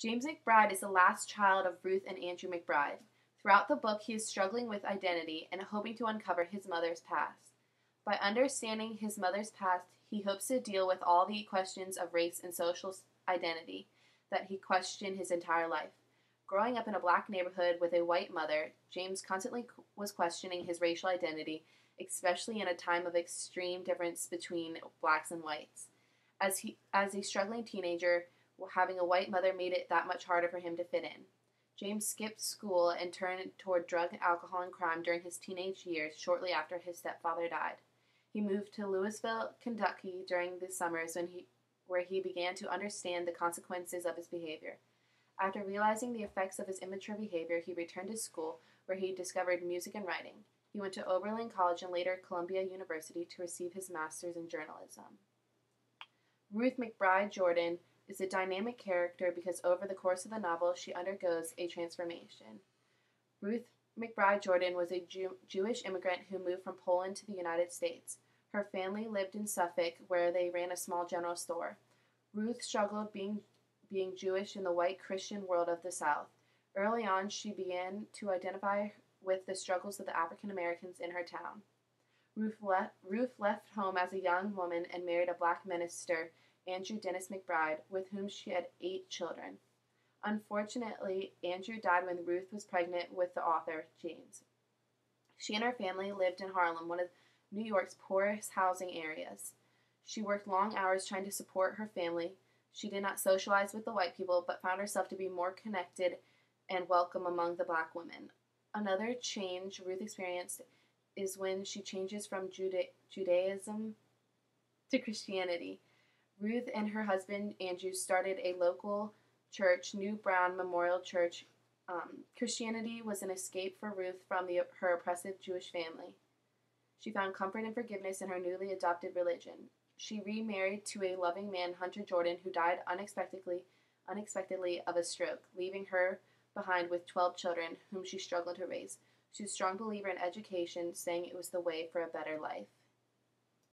James McBride is the last child of Ruth and Andrew McBride. Throughout the book, he is struggling with identity and hoping to uncover his mother's past. By understanding his mother's past, he hopes to deal with all the questions of race and social identity that he questioned his entire life. Growing up in a black neighborhood with a white mother, James constantly was questioning his racial identity, especially in a time of extreme difference between blacks and whites. As a struggling teenager, having a white mother made it that much harder for him to fit in. James skipped school and turned toward drug, alcohol, and crime during his teenage years shortly after his stepfather died. He moved to Louisville, Kentucky during the summers where he began to understand the consequences of his behavior. After realizing the effects of his immature behavior, he returned to school where he discovered music and writing. He went to Oberlin College and later Columbia University to receive his master's in journalism. Ruth McBride Jordan is a dynamic character because over the course of the novel, she undergoes a transformation. Ruth McBride Jordan was a Jewish immigrant who moved from Poland to the United States. Her family lived in Suffolk, where they ran a small general store. Ruth struggled being Jewish in the white Christian world of the South. Early on, she began to identify with the struggles of the African Americans in her town. Ruth left home as a young woman and married a black minister, Andrew Dennis McBride, with whom she had 8 children. Unfortunately, Andrew died when Ruth was pregnant with the author, James. She and her family lived in Harlem, one of New York's poorest housing areas. She worked long hours trying to support her family. She did not socialize with the white people, but found herself to be more connected and welcome among the black women. Another change Ruth experienced is when she changes from Judaism to Christianity. Ruth and her husband, Andrew, started a local church, New Brown Memorial Church. Christianity was an escape for Ruth from her oppressive Jewish family. She found comfort and forgiveness in her newly adopted religion. She remarried to a loving man, Hunter Jordan, who died unexpectedly of a stroke, leaving her behind with 12 children, whom she struggled to raise. She was a strong believer in education, saying it was the way for a better life.